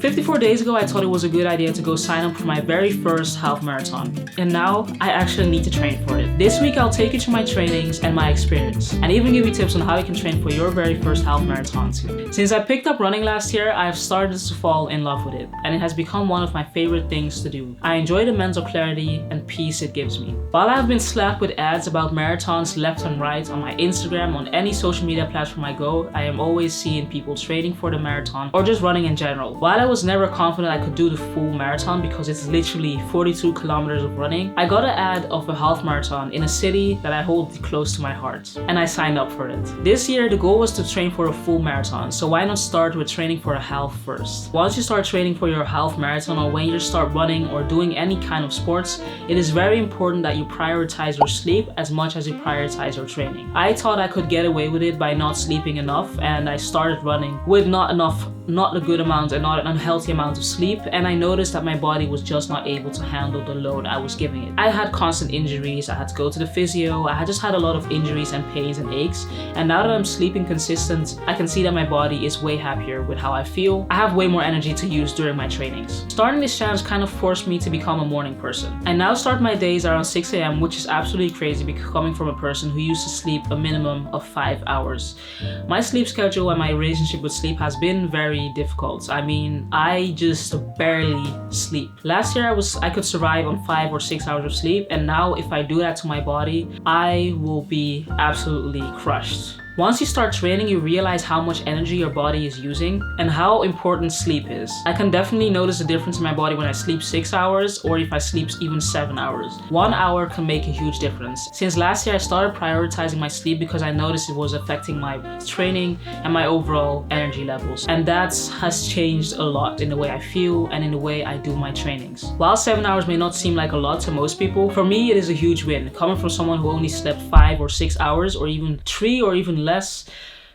54 days ago, I thought it was a good idea to go sign up for my very first half marathon. And now I actually need to train for it. This week, I'll take you through my trainings and my experience, and even give you tips on how you can train for your very first half marathon too. Since I picked up running last year, I have started to fall in love with it, and it has become one of my favorite things to do. I enjoy the mental clarity and peace it gives me. While I have been slapped with ads about marathons left and right on my Instagram, on any social media platform I go, I am always seeing people training for the marathon or just running in general. While I was never confident I could do the full marathon because it's literally 42 kilometers of running, I got an ad of a half marathon in a city that I hold close to my heart, and I signed up for it. This year, the goal was to train for a full marathon, so why not start with training for a half first? Once you start training for your half marathon, or when you start running or doing any kind of sports, it is very important that you prioritize your sleep as much as you prioritize your training. I thought I could get away with it by not sleeping enough, and I started running with not a good amount and not an unhealthy amount of sleep, and I noticed that my body was just not able to handle the load I was giving it. I had constant injuries, I had to go to the physio, I had just had a lot of injuries and pains and aches, and now that I'm sleeping consistent, I can see that my body is way happier with how I feel. I have way more energy to use during my trainings. Starting this challenge kind of forced me to become a morning person. I now start my days around 6 a.m, which is absolutely crazy because coming from a person who used to sleep a minimum of 5 hours. My sleep schedule and my relationship with sleep has been very difficult. I mean, I just barely sleep. Last year I could survive on 5 or 6 hours of sleep, and now if I do that to my body, I will be absolutely crushed. Once you start training, you realize how much energy your body is using and how important sleep is. I can definitely notice a difference in my body when I sleep 6 hours or if I sleep even 7 hours. 1 hour can make a huge difference. Since last year, I started prioritizing my sleep because I noticed it was affecting my training and my overall energy levels. And that has changed a lot in the way I feel and in the way I do my trainings. While 7 hours may not seem like a lot to most people, for me it is a huge win. Coming from someone who only slept 5 or 6 hours or even 3 or even less,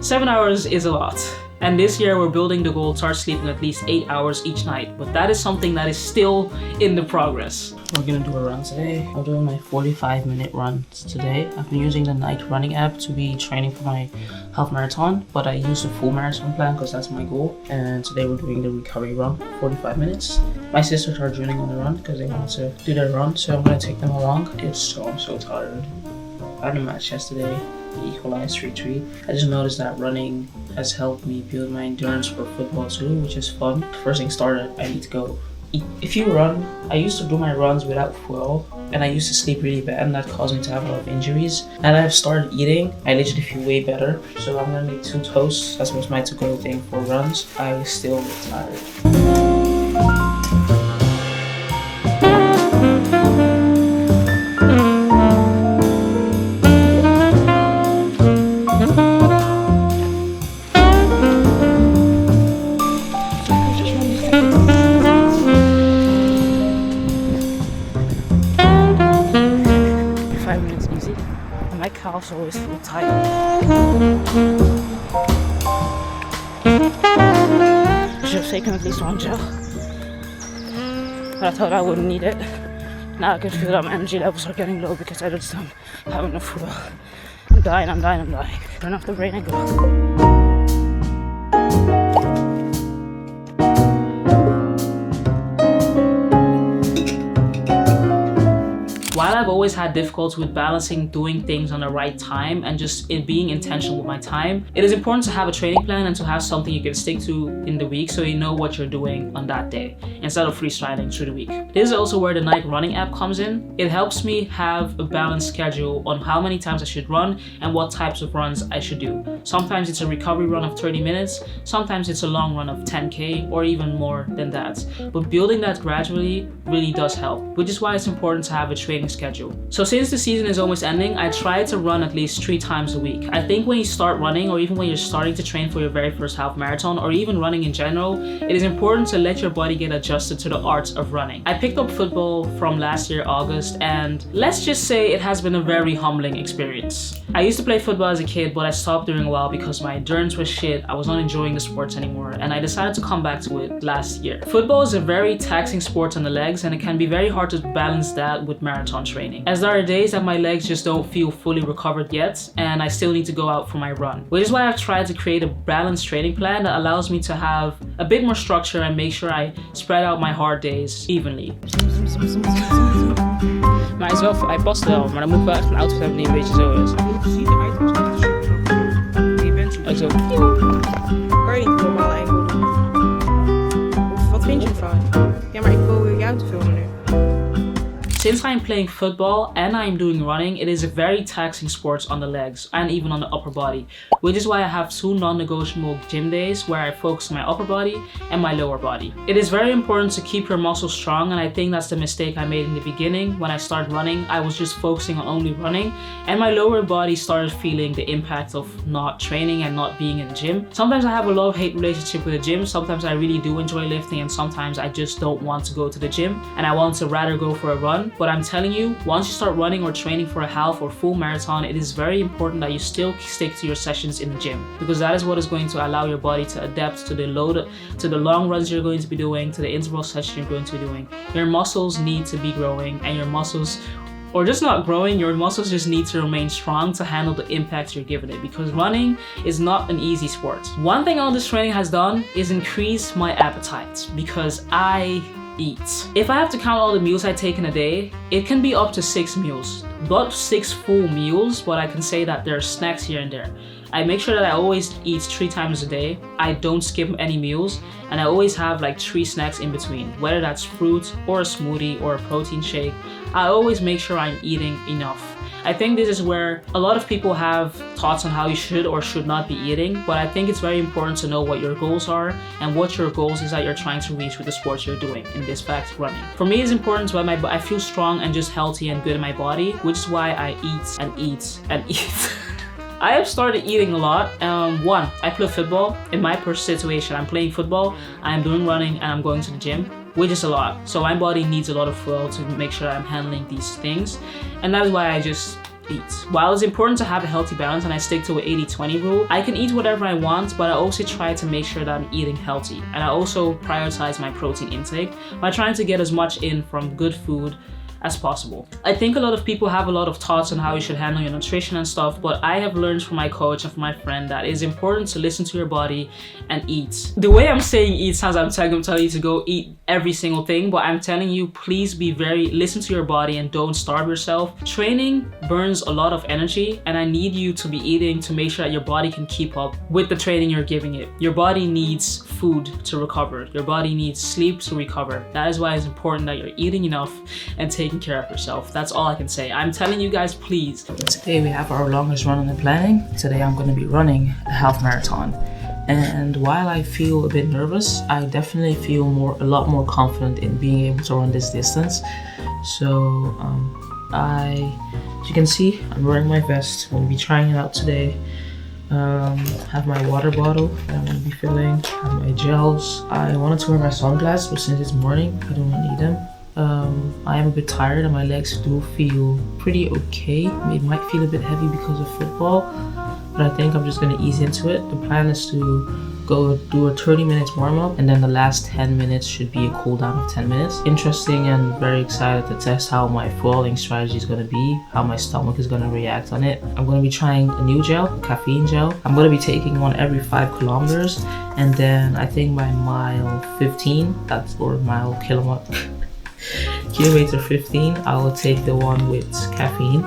7 hours is a lot. And this year we're building the goal to start sleeping at least 8 hours each night, but that is something that is still in the progress. We're gonna do a run today. I'm doing my 45-minute runs today. I've been using the Nike running app to be training for my half marathon, but I use the full marathon plan because that's my goal. And today we're doing the recovery run, 45 minutes. My sisters are joining on the run because they want to do their run, so I'm gonna take them along. I'm so tired. I had a match yesterday. Equalized 3-3. I just noticed that running has helped me build my endurance for football too, which is fun. First thing started, I need to go eat. If you run, I used to do my runs without fuel, and I used to sleep really bad, and that caused me to have a lot of injuries. And I've started eating, I literally feel way better. So I'm gonna make 2 toasts. That was my to-go thing for runs. I still get tired. My calves always feel tight. I should have taken at least 1 gel, but I thought I wouldn't need it. Now I can feel that my energy levels are getting low because I just don't have enough fuel. I'm dying. Turn off the brain and go. While I've always had difficulty with balancing doing things on the right time and just being intentional with my time, it is important to have a training plan and to have something you can stick to in the week so you know what you're doing on that day instead of freestyling through the week. This is also where the Nike running app comes in. It helps me have a balanced schedule on how many times I should run and what types of runs I should do. Sometimes it's a recovery run of 30 minutes, sometimes it's a long run of 10K or even more than that. But building that gradually really does help, which is why it's important to have a training schedule. So since the season is almost ending, I try to run at least 3 times a week. I think when you start running, or even when you're starting to train for your very first half marathon, or even running in general, it is important to let your body get adjusted to the art of running. I picked up football from last year, August, and let's just say it has been a very humbling experience. I used to play football as a kid, but I stopped during a while because my endurance was shit. I was not enjoying the sports anymore, and I decided to come back to it last year. Football is a very taxing sport on the legs, and it can be very hard to balance that with marathon training, as there are days that my legs just don't feel fully recovered yet, and I still need to go out for my run. Which is why I've tried to create a balanced training plan that allows me to have a bit more structure and make sure I spread out my hard days evenly. Maar is wel, hij past wel, maar dan moet ik wel echt een outfit hebben die een beetje zo is. Je ziet eruit als echt je bent zo. Ook zo. Kan je niet een normale enkel doen? Of wat vind je ervan? Ja, maar ik wil jou te filmen nu. Since I'm playing football and I'm doing running, it is a very taxing sport on the legs and even on the upper body, which is why I have 2 non-negotiable gym days where I focus on my upper body and my lower body. It is very important to keep your muscles strong, and I think that's the mistake I made in the beginning. When I started running, I was just focusing on only running, and my lower body started feeling the impact of not training and not being in the gym. Sometimes I have a love-hate relationship with the gym. Sometimes I really do enjoy lifting, and sometimes I just don't want to go to the gym and I want to rather go for a run. But I'm telling you, once you start running or training for a half or full marathon, it is very important that you still stick to your sessions in the gym, because that is what is going to allow your body to adapt to the long runs you're going to be doing, to the interval session you're going to be doing. Your muscles need to be growing, and your muscles, or just not growing, your muscles just need to remain strong to handle the impact you're giving it, because running is not an easy sport. One thing all this training has done is increase my appetite, because I eat. If I have to count all the meals I take in a day, it can be up to 6 meals. Not 6 full meals, but I can say that there are snacks here and there. I make sure that I always eat 3 times a day. I don't skip any meals, and I always have like 3 snacks in between, whether that's fruit or a smoothie or a protein shake. I always make sure I'm eating enough. I think this is where a lot of people have thoughts on how you should or should not be eating, but I think it's very important to know what your goals are and what your goals is that you're trying to reach with the sports you're doing, in this fact, running. For me, it's important to I feel strong and just healthy and good in my body, which is why I eat and eat and eat. I have started eating a lot. One, I play football. In my situation, I'm playing football, I'm doing running, and I'm going to the gym, which is a lot. So my body needs a lot of fuel to make sure I'm handling these things. And that is why I just eat. While it's important to have a healthy balance and I stick to an 80-20 rule, I can eat whatever I want, but I also try to make sure that I'm eating healthy. And I also prioritize my protein intake by trying to get as much in from good food as possible. I think a lot of people have a lot of thoughts on how you should handle your nutrition and stuff, but I have learned from my coach and from my friend that it's important to listen to your body and eat. The way I'm saying eat sounds like I'm telling you to go eat every single thing, but I'm telling you, please listen to your body and don't starve yourself. Training burns a lot of energy, and I need you to be eating to make sure that your body can keep up with the training you're giving it. Your body needs food to recover. Your body needs sleep to recover. That is why it's important that you're eating enough and taking care of yourself. That's all I can say. I'm telling you guys, please. Today we have our longest run in the planning. Today I'm going to be running a half marathon. And while I feel a bit nervous, I definitely feel a lot more confident in being able to run this distance. So as you can see, I'm wearing my vest. I'm going to be trying it out today. Have my water bottle that I'm going to be filling, have my gels. I wanted to wear my sunglasses, but since it's morning, I don't need them. I am a bit tired and my legs do feel pretty okay. It might feel a bit heavy because of football, but I think I'm just going to ease into it. The plan is to go do a 30 minutes warm up, and then the last 10 minutes should be a cool down of 10 minutes. Interesting, and very excited to test how my falling strategy is going to be, how my stomach is going to react on it. I'm going to be trying a new gel, a caffeine gel. I'm going to be taking one every 5 kilometers, and then I think by mile 15, kilometer 15, I will take the one with caffeine.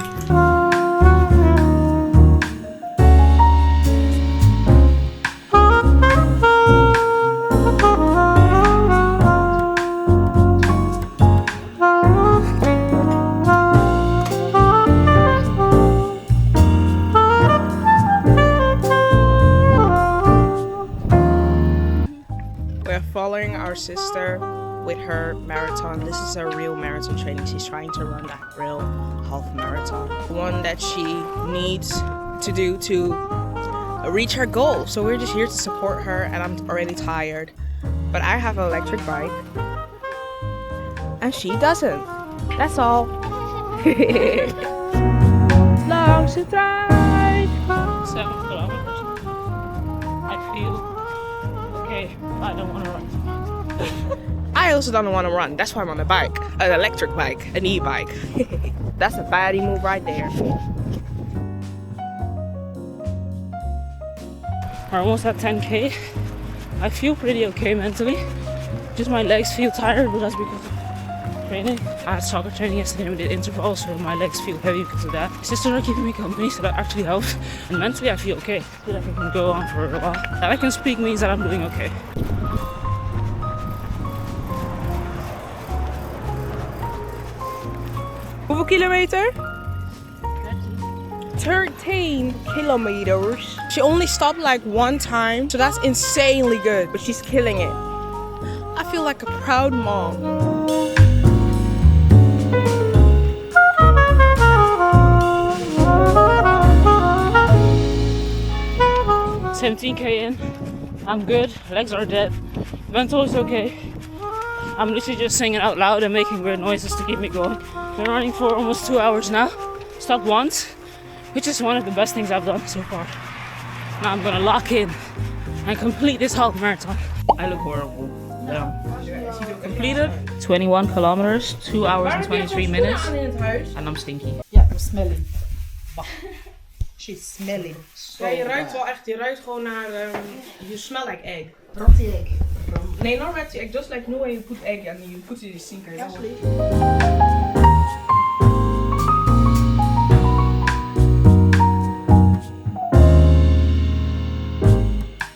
We're following our sister with her marathon. This is a real marathon training. She's trying to run that real half marathon, one that she needs to do to reach her goal. So we're just here to support her, and I'm already tired, but I have an electric bike and she doesn't. That's all. Long to try. feel okay. I don't want to run. I also don't want to run. That's why I'm on a bike, an electric bike, an e-bike. That's a baddie move right there. We're almost at 10k. I feel pretty okay mentally. Just my legs feel tired, but that's because of training. I had soccer training yesterday and we did intervals, so my legs feel heavy because of that. My sisters are keeping me company, so that actually helps. And mentally I feel okay. I feel like I can go on for a while. That I can speak means that I'm doing okay. Hoeveel kilometer? 13 kilometers. She only stopped like one time, so that's insanely good, but she's killing it. I feel like a proud mom. 17k in. I'm good. Legs are dead. Mental is okay. I'm literally just singing out loud and making weird noises to keep me going. Been running for almost 2 hours now. Stopped once, which is one of the best things I've done so far. Now I'm gonna lock in and complete this half marathon. I look horrible. Damn. Completed 21 kilometers, 2 hours and 23 minutes, and I'm stinky. Ja, I'm smelling. She's smelling. Ja, je ruikt wel echt, je ruikt gewoon naar, you smell like egg. Rotti egg. Nee, not rotti egg, just like when you put egg and you put it in the sink.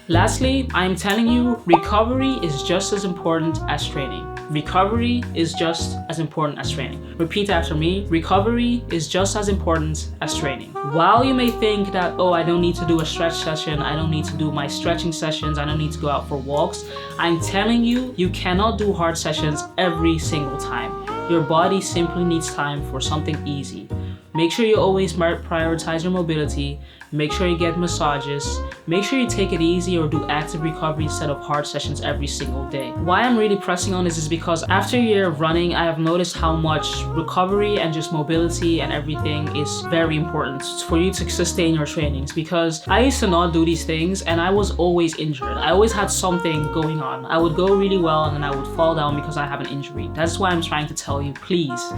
Lastly, I'm telling you, recovery is just as important as training. Recovery is just as important as training. Repeat after me, recovery is just as important as training. While you may think that, oh, I don't need to do a stretch session, I don't need to do my stretching sessions, I don't need to go out for walks, I'm telling you, you cannot do hard sessions every single time. Your body simply needs time for something easy. Make sure you always prioritize your mobility. Make sure you get massages. Make sure you take it easy or do active recovery instead of hard sessions every single day. Why I'm really pressing on this is because after a year of running, I have noticed how much recovery and just mobility and everything is very important for you to sustain your trainings, because I used to not do these things and I was always injured. I always had something going on. I would go really well and then I would fall down because I have an injury. That's why I'm trying to tell you, please,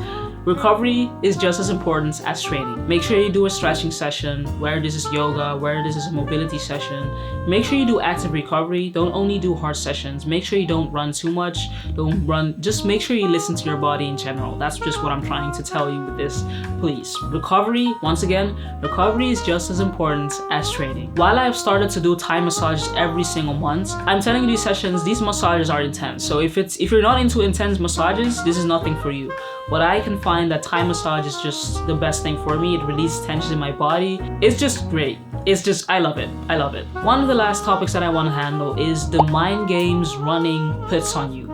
recovery is just as important as training. Make sure you do a stretching session, whether this is yoga, whether this is a mobility session. Make sure you do active recovery. Don't only do hard sessions. Make sure you don't run too much. Don't run, just make sure you listen to your body in general. That's just what I'm trying to tell you with this, please. Recovery, once again, recovery is just as important as training. While I have started to do Thai massages every single month, I'm telling you these sessions, these massages are intense. So if you're not into intense massages, this is nothing for you. But I can find that Thai massage is just the best thing for me. It releases tension in my body. It's just great. It's just, I love it. I love it. One of the last topics that I want to handle is the mind games running puts on you.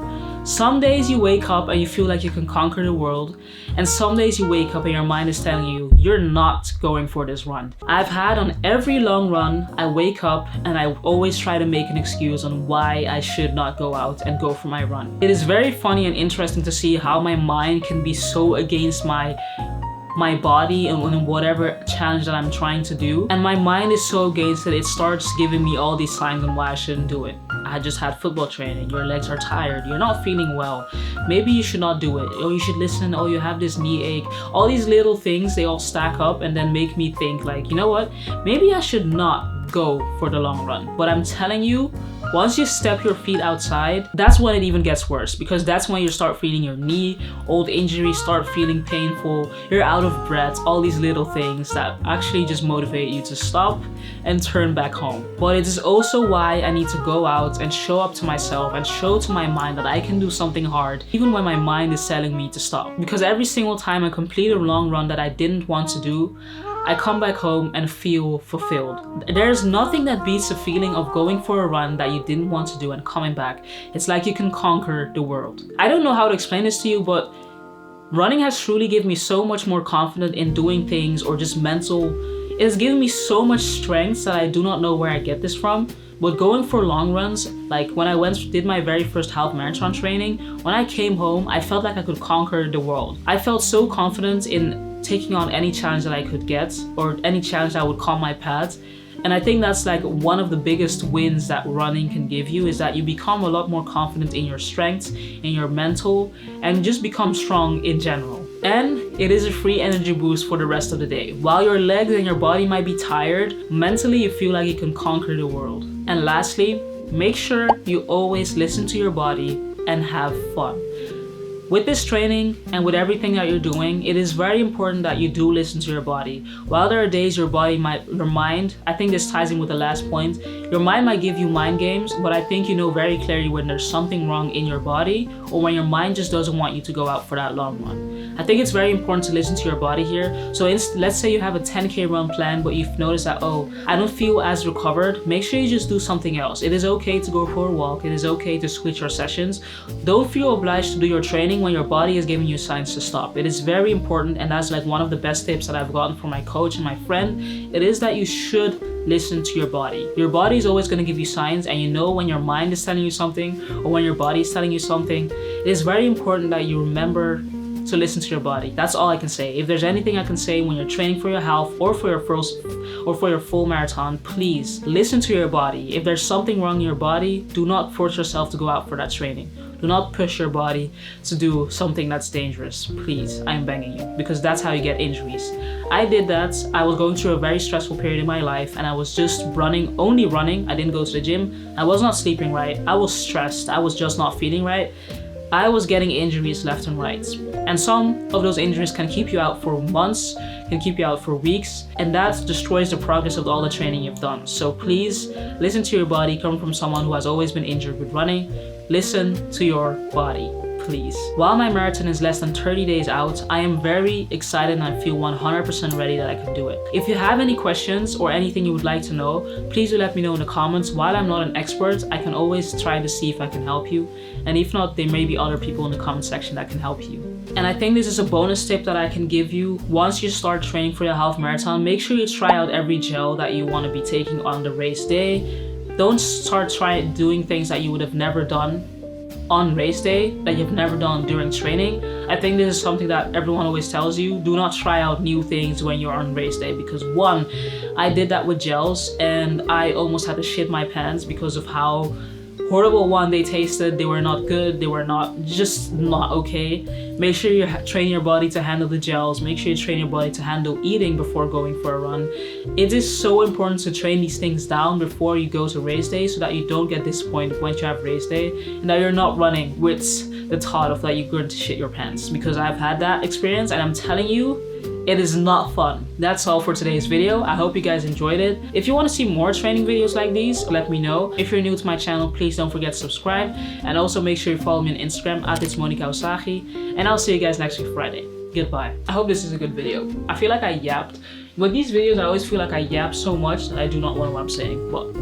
Some days you wake up and you feel like you can conquer the world, and some days you wake up and your mind is telling you you're not going for this run. I've had on every long run, I wake up and I always try to make an excuse on why I should not go out and go for my run. It is very funny and interesting to see how my mind can be so against my body and whatever challenge that I'm trying to do, and my mind is so against it, it starts giving me all these signs on why I shouldn't do it. I just had football training, your legs are tired, you're not feeling well, maybe you should not do it, or you should listen, oh, you have this knee ache. All these little things, they all stack up and then make me think like, you know what, maybe I should not go for the long run. But I'm telling you, once you step your feet outside, that's when it even gets worse, because that's when you start feeling your knee, old injuries start feeling painful, you're out of breath, all these little things that actually just motivate you to stop and turn back home. But it is also why I need to go out and show up to myself and show to my mind that I can do something hard even when my mind is telling me to stop. Because every single time I complete a long run that I didn't want to do, I come back home and feel fulfilled. There's nothing that beats the feeling of going for a run that you didn't want to do and coming back. It's like you can conquer the world. I don't know how to explain this to you, but running has truly given me so much more confidence in doing things, or just mental. It has given me so much strength that I do not know where I get this from. But going for long runs, like when I did my very first half marathon training, when I came home, I felt like I could conquer the world. I felt so confident in taking on any challenge that I could get, or any challenge that would come my path. And I think that's like one of the biggest wins that running can give you, is that you become a lot more confident in your strengths, in your mental, and just become strong in general. And it is a free energy boost for the rest of the day. While your legs and your body might be tired, mentally you feel like you can conquer the world. And lastly, make sure you always listen to your body and have fun. With this training and with everything that you're doing, it is very important that you do listen to your body. While there are days your mind, I think this ties in with the last point, your mind might give you mind games, but I think you know very clearly when there's something wrong in your body or when your mind just doesn't want you to go out for that long run. I think it's very important to listen to your body here. So let's say you have a 10K run plan, but you've noticed that, oh, I don't feel as recovered. Make sure you just do something else. It is okay to go for a walk. It is okay to switch your sessions. Don't feel obliged to do your training when your body is giving you signs to stop. It is very important, and that's like one of the best tips that I've gotten from my coach and my friend. It is that you should listen to your body. Your body is always going to give you signs, and you know when your mind is telling you something or when your body is telling you something. It is very important that you remember to listen to your body. That's all I can say. If there's anything I can say when you're training for your half or for your full marathon, please listen to your body. If there's something wrong in your body, do not force yourself to go out for that training. Do not push your body to do something that's dangerous. Please, I'm begging you, because that's how you get injuries. I did that. I was going through a very stressful period in my life, and I was just only running. I didn't go to the gym. I was not sleeping right. I was stressed. I was just not feeling right. I was getting injuries left and right. And some of those injuries can keep you out for months, can keep you out for weeks, and that destroys the progress of all the training you've done. So please listen to your body. Coming from someone who has always been injured with running, listen to your body, please. While my marathon is less than 30 days out, I am very excited and I feel 100% ready that I can do it. If you have any questions or anything you would like to know, please do let me know in the comments. While I'm not an expert, I can always try to see if I can help you. And if not, there may be other people in the comment section that can help you. And I think this is a bonus tip that I can give you. Once you start training for your half marathon, make sure you try out every gel that you want to be taking on the race day. Don't start doing things that you would have never done on race day, that you've never done during training. I think this is something that everyone always tells you. Do not try out new things when you're on race day, because one, I did that with gels and I almost had to shit my pants because of how horrible they tasted. They were not good. They were not okay. Make sure you train your body to handle the gels. Make sure you train your body to handle eating before going for a run. It is so important to train these things down before you go to race day, so that you don't get disappointed when you have race day and that you're not running with the thought of that you're going to shit your pants, because I've had that experience and I'm telling you, it is not fun. That's all for today's video. I hope you guys enjoyed it. If you want to see more training videos like these, let me know. If you're new to my channel, please don't forget to subscribe. And also make sure you follow me on Instagram @itsmonica_usagi. And I'll see you guys next week Friday. Goodbye. I hope this is a good video. I feel like I yapped. With these videos, I always feel like I yap so much that I do not know what I'm saying. But